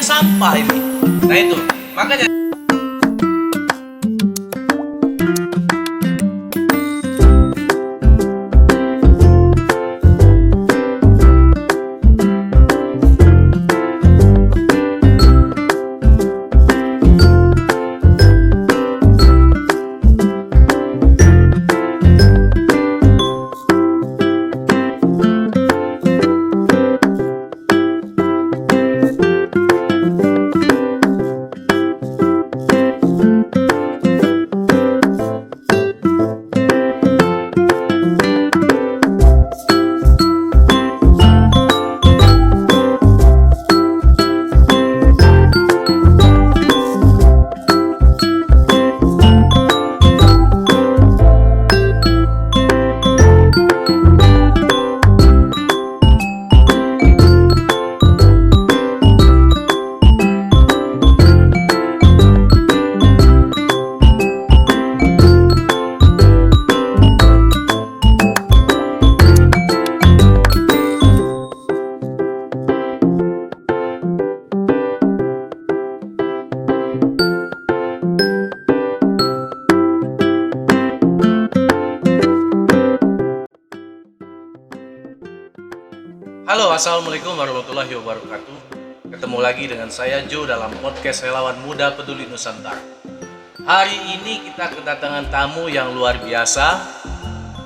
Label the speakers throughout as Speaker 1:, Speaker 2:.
Speaker 1: semuanya sampah ini. Nah itu, makanya halo, assalamualaikum warahmatullahi wabarakatuh. Ketemu lagi dengan saya Joe dalam podcast Relawan Muda Peduli Nusantara. Hari ini kita kedatangan tamu yang luar biasa,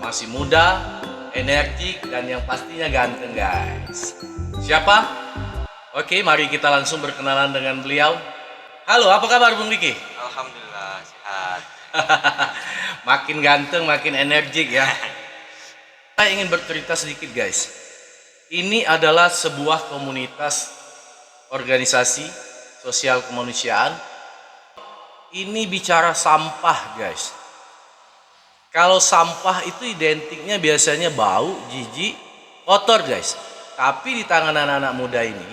Speaker 1: masih muda, energik, dan yang pastinya ganteng guys. Siapa? Oke, mari kita langsung berkenalan dengan beliau. Halo, apa kabar Bung Riki?
Speaker 2: Alhamdulillah sehat.
Speaker 1: Makin ganteng, makin energik ya. Saya ingin bercerita sedikit guys. Ini adalah sebuah komunitas organisasi sosial kemanusiaan. Ini bicara sampah guys. Kalau sampah itu identiknya biasanya bau, jijik, kotor guys. Tapi di tangan anak-anak muda ini,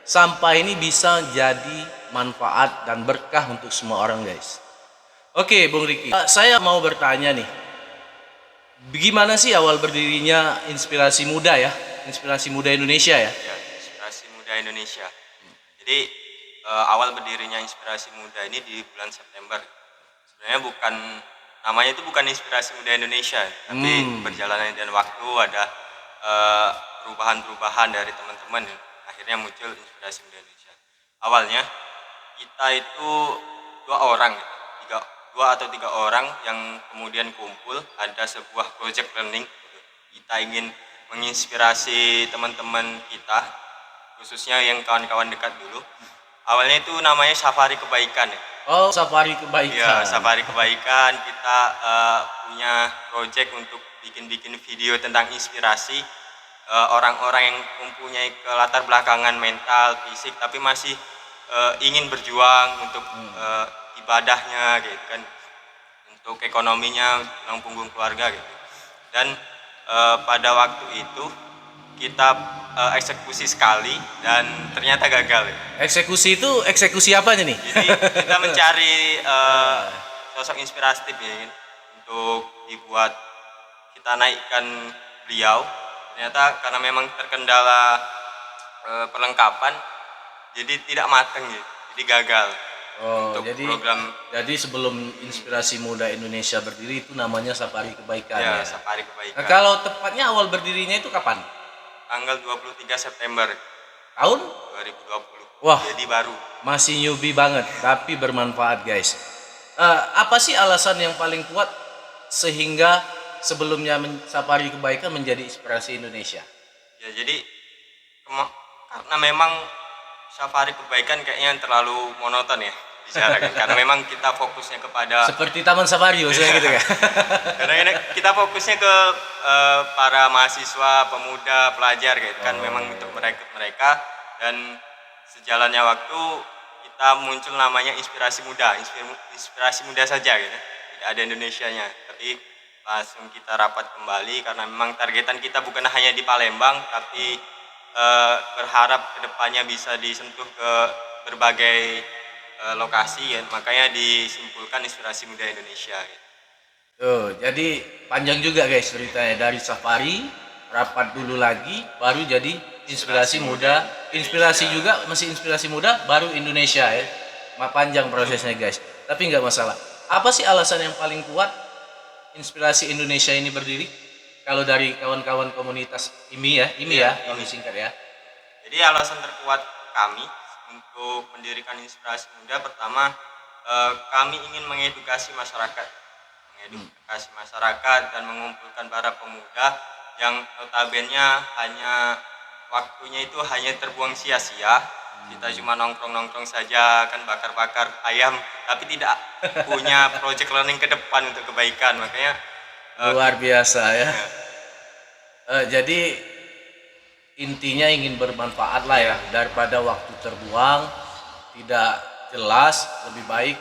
Speaker 1: sampah ini bisa jadi manfaat dan berkah untuk semua orang guys. Oke Bung Riki, saya mau bertanya nih. Bagaimana sih awal berdirinya Inspirasi Muda ya? Inspirasi Muda Indonesia ya?
Speaker 2: Ya, Inspirasi Muda Indonesia. Jadi awal berdirinya Inspirasi Muda ini di bulan September. Sebenarnya namanya itu bukan Inspirasi Muda Indonesia, tapi berjalannya dan waktu ada perubahan-perubahan dari teman-teman. Akhirnya muncul Inspirasi Muda Indonesia. Awalnya kita itu dua atau tiga orang yang kemudian kumpul, ada sebuah project learning. Kita ingin menginspirasi teman-teman kita, khususnya yang kawan-kawan dekat dulu. Awalnya itu namanya Safari Kebaikan ya.
Speaker 1: Oh, Safari Kebaikan.
Speaker 2: Ya, Safari Kebaikan. Kita punya project untuk bikin video tentang inspirasi orang-orang yang mempunyai kelatar belakangan mental, fisik, tapi masih ingin berjuang untuk ibadahnya gitu kan, untuk ekonominya, tulang punggung keluarga gitu. Dan pada waktu itu kita eksekusi sekali dan ternyata gagal ya.
Speaker 1: Eksekusi itu eksekusi apanya nih?
Speaker 2: Jadi kita mencari sosok inspiratif ya, untuk dibuat kita naikkan beliau. Ternyata karena memang terkendala perlengkapan, jadi tidak matang gitu, jadi gagal.
Speaker 1: Oh,
Speaker 2: untuk program.
Speaker 1: Jadi sebelum Inspirasi Muda Indonesia berdiri itu namanya Safari Kebaikan ya.
Speaker 2: Safari Kebaikan.
Speaker 1: Nah, kalau tepatnya awal berdirinya itu kapan?
Speaker 2: Tanggal 23 September
Speaker 1: tahun
Speaker 2: 2020.
Speaker 1: Wah,
Speaker 2: jadi baru.
Speaker 1: Masih newbie banget, tapi bermanfaat guys. Apa sih alasan yang paling kuat sehingga sebelumnya Safari Kebaikan menjadi Inspirasi Indonesia?
Speaker 2: Ya, jadi karena memang Safari Kebaikan kayaknya terlalu monoton ya bicarakan. Karena memang kita fokusnya kepada
Speaker 1: seperti Taman Safari maksudnya gitu ya.
Speaker 2: Karena kita fokusnya ke para mahasiswa, pemuda, pelajar gitu kan. Memang untuk mereka dan sejalannya waktu kita muncul namanya Inspirasi Muda. Inspirasi Muda saja gitu. Tidak ada Indonesianya. Tapi langsung kita rapat kembali karena memang targetan kita bukan hanya di Palembang, tapi berharap kedepannya bisa disentuh ke berbagai lokasi ya, makanya disimpulkan Inspirasi Muda Indonesia gitu.
Speaker 1: Jadi panjang juga guys ceritanya, dari Safari rapat dulu lagi baru jadi Inspirasi Muda inspirasi juga, masih inspirasi muda, baru Indonesia ya. Panjang prosesnya guys. Tapi nggak masalah. Apa sih alasan yang paling kuat inspirasi Indonesia ini berdiri? Kalau dari kawan-kawan komunitas IMI singkat ya.
Speaker 2: Jadi alasan terkuat kami untuk mendirikan inspirasi muda, pertama kami ingin mengedukasi masyarakat dan mengumpulkan para pemuda yang notabene hanya waktunya itu hanya terbuang sia-sia. Kita cuma nongkrong-nongkrong saja, kan bakar-bakar ayam, tapi tidak punya project learning ke depan untuk kebaikan. Makanya
Speaker 1: luar biasa ya. Jadi intinya ingin bermanfaat lah ya, daripada waktu terbuang tidak jelas, lebih baik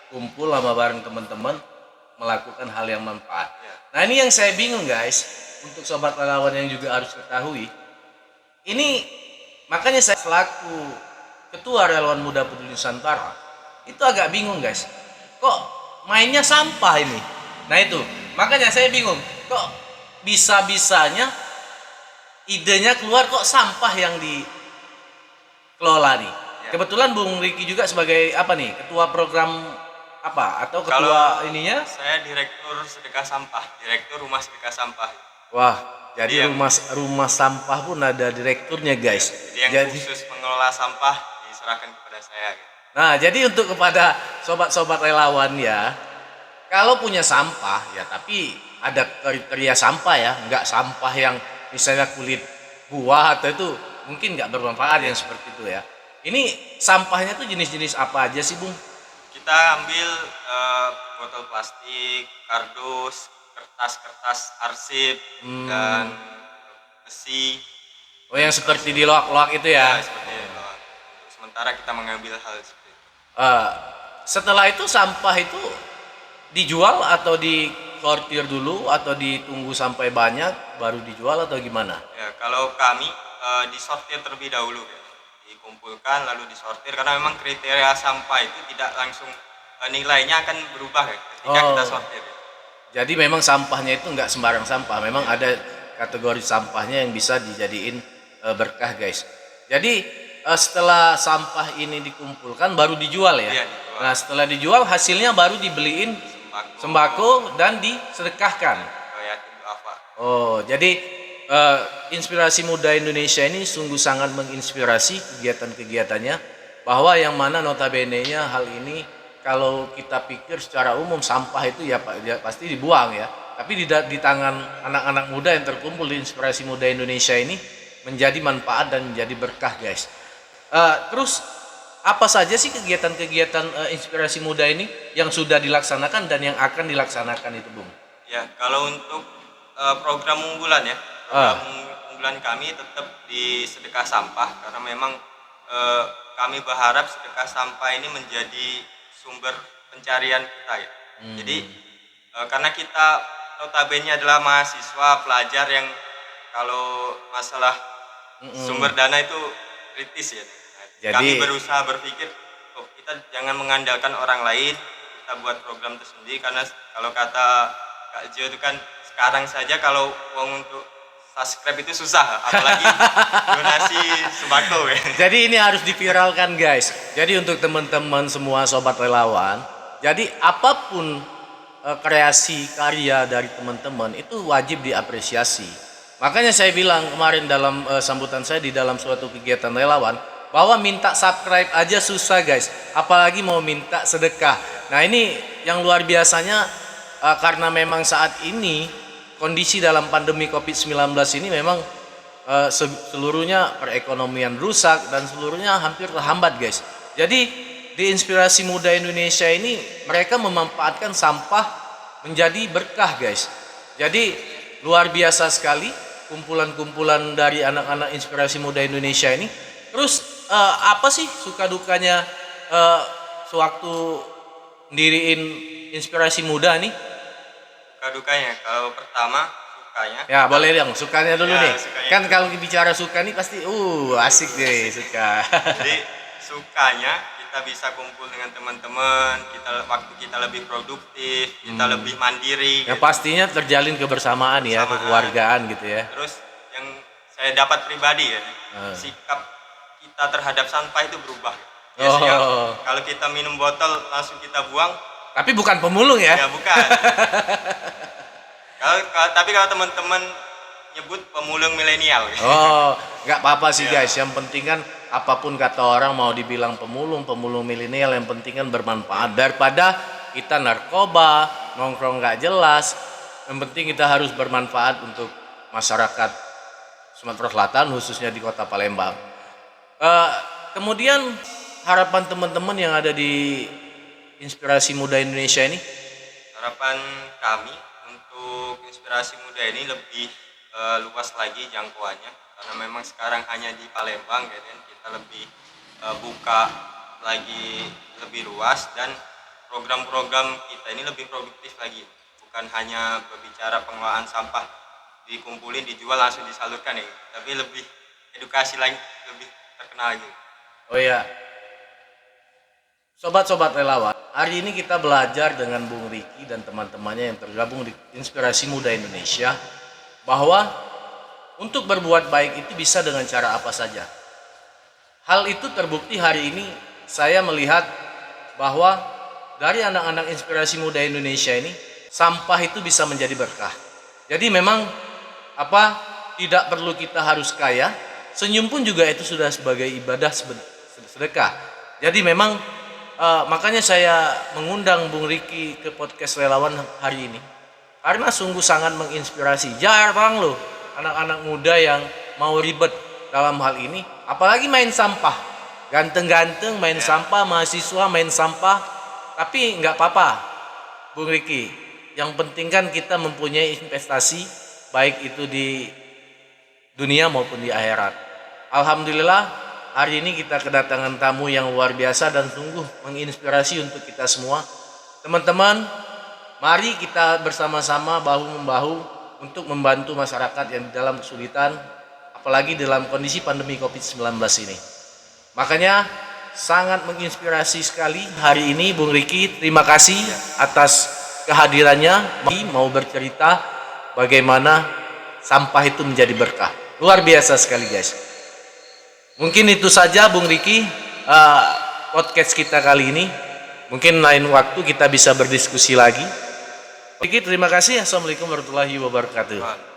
Speaker 1: kumpul sama bareng teman-teman melakukan hal yang manfaat. Nah ini yang saya bingung guys, untuk sobat relawan yang juga harus ketahui, ini makanya saya selaku ketua relawan muda peduli Nusantara itu agak bingung guys, kok mainnya sampah ini. Nah itu makanya saya bingung, kok bisa-bisanya idenya keluar kok sampah yang dikelola nih. Kebetulan Bung Riki juga sebagai apa nih, ketua program apa atau ketua
Speaker 2: kalau
Speaker 1: ininya?
Speaker 2: saya direktur sedekah sampah, direktur rumah sedekah sampah.
Speaker 1: Wah, jadi rumah sampah pun ada direkturnya guys.
Speaker 2: Jadi yang khusus mengelola sampah diserahkan kepada saya.
Speaker 1: Nah, jadi untuk kepada sobat-sobat relawan ya, kalau punya sampah ya, tapi ada kriteria sampah ya, nggak sampah yang misalnya kulit buah atau itu mungkin nggak bermanfaat yang seperti itu ya. Ini sampahnya tuh jenis-jenis apa aja sih Bung?
Speaker 2: Kita ambil botol plastik, kardus, kertas-kertas arsip, dan besi.
Speaker 1: Oh yang seperti di loak-loak itu ya?
Speaker 2: Seperti itu. Untuk sementara kita mengambil hal seperti itu.
Speaker 1: Setelah itu sampah itu dijual atau disortir dulu atau ditunggu sampai banyak baru dijual atau gimana?
Speaker 2: Ya, kalau kami disortir terlebih dahulu, dikumpulkan lalu disortir karena memang kriteria sampah itu tidak langsung nilainya akan berubah ketika kita sortir.
Speaker 1: Jadi memang sampahnya itu nggak sembarang sampah, memang ada kategori sampahnya yang bisa dijadiin berkah guys. Jadi setelah sampah ini dikumpulkan baru dijual ya.
Speaker 2: Iya, dijual.
Speaker 1: Nah setelah dijual hasilnya baru dibeliin sembako dan disedekahkan. Oh jadi inspirasi muda Indonesia ini sungguh sangat menginspirasi kegiatan-kegiatannya, bahwa yang mana notabene-nya hal ini kalau kita pikir secara umum sampah itu ya pasti dibuang ya, tapi di tangan anak-anak muda yang terkumpul di inspirasi muda Indonesia ini menjadi manfaat dan menjadi berkah guys. Terus apa saja sih kegiatan-kegiatan inspirasi muda ini yang sudah dilaksanakan dan yang akan dilaksanakan itu Bung?
Speaker 2: Ya kalau untuk program unggulan ya, program unggulan kami tetap di sedekah sampah karena memang kami berharap sedekah sampah ini menjadi sumber pencarian kita ya. Jadi karena kita notabene adalah mahasiswa pelajar yang kalau masalah sumber dana itu kritis ya. Jadi kami berusaha berpikir, kita jangan mengandalkan orang lain, kita buat program tersendiri karena kalau kata Kak Jo itu kan sekarang saja kalau uang untuk subscribe itu susah, apalagi donasi sembako ya.
Speaker 1: Jadi ini harus diviralkan guys. Jadi untuk teman-teman semua sobat relawan, jadi apapun kreasi karya dari teman-teman itu wajib diapresiasi. Makanya saya bilang kemarin dalam sambutan saya di dalam suatu kegiatan relawan, bahwa minta subscribe aja susah guys, apalagi mau minta sedekah. Nah ini yang luar biasanya karena memang saat ini kondisi dalam pandemi COVID-19 ini memang seluruhnya perekonomian rusak dan seluruhnya hampir terhambat guys. Jadi di inspirasi muda Indonesia ini mereka memanfaatkan sampah menjadi berkah guys. Jadi luar biasa sekali kumpulan-kumpulan dari anak-anak inspirasi muda Indonesia ini. Terus apa sih suka dukanya sewaktu ndiriin inspirasi muda nih?
Speaker 2: Dukanya kalau pertama sukanya
Speaker 1: ya boleh dong sukanya dulu
Speaker 2: ya,
Speaker 1: nih
Speaker 2: sukanya
Speaker 1: kan kalau bicara suka nih pasti asik deh suka.
Speaker 2: Jadi sukanya kita bisa kumpul dengan teman-teman, waktu kita lebih produktif, kita lebih mandiri
Speaker 1: yang gitu. Pastinya terjalin kebersamaan ya, kekeluargaan gitu ya.
Speaker 2: Terus yang saya dapat pribadi ya, sikap kita terhadap sampah itu berubah. Biasanya
Speaker 1: Oh.
Speaker 2: kalau kita minum botol langsung kita buang,
Speaker 1: Tapi bukan pemulung ya?
Speaker 2: ya bukan. Tapi kalau teman-teman nyebut pemulung milenial.
Speaker 1: Oh, nggak apa-apa sih
Speaker 2: Iya.
Speaker 1: guys. Yang penting kan apapun kata orang mau dibilang pemulung milenial, yang penting kan bermanfaat daripada kita narkoba, nongkrong nggak jelas. Yang penting kita harus bermanfaat untuk masyarakat Sumatera Selatan, khususnya di Kota Palembang. Kemudian harapan teman-teman yang ada di Inspirasi Muda Indonesia ini,
Speaker 2: Harapan kami untuk inspirasi muda ini lebih luas lagi jangkauannya, karena memang sekarang hanya di Palembang gitu kan, kita lebih buka lagi lebih luas, dan program-program kita ini lebih produktif lagi, bukan hanya berbicara pengelolaan sampah dikumpulin dijual langsung disalurkan ya, tapi lebih edukasi lagi, lebih terkenal lagi.
Speaker 1: oh ya, sobat-sobat relawan, hari ini kita belajar dengan Bung Riki dan teman-temannya yang tergabung di Inspirasi Muda Indonesia bahwa untuk berbuat baik itu bisa dengan cara apa saja. Hal itu terbukti hari ini saya melihat bahwa dari anak-anak Inspirasi Muda Indonesia ini sampah itu bisa menjadi berkah. Jadi memang tidak perlu kita harus kaya, senyum pun juga itu sudah sebagai ibadah sedekah. Jadi memang makanya saya mengundang Bung Riki ke podcast relawan hari ini karena sungguh sangat menginspirasi. Jarang loh anak-anak muda yang mau ribet dalam hal ini, apalagi main sampah. Ganteng-ganteng main sampah, mahasiswa main sampah, tapi nggak apa-apa Bung Riki. Yang penting kan kita mempunyai investasi baik itu di dunia maupun di akhirat. Alhamdulillah hari ini kita kedatangan tamu yang luar biasa dan sungguh menginspirasi untuk kita semua. Teman-teman, mari kita bersama-sama bahu-membahu untuk membantu masyarakat yang dalam kesulitan, apalagi dalam kondisi pandemi COVID-19 ini. Makanya sangat menginspirasi sekali hari ini Bung Riki. Terima kasih atas kehadirannya, mau bercerita bagaimana sampah itu menjadi berkah. Luar biasa sekali guys. Mungkin itu saja Bung Riki podcast kita kali ini. Mungkin lain waktu kita bisa berdiskusi lagi. Riki, terima kasih. Assalamualaikum warahmatullahi wabarakatuh.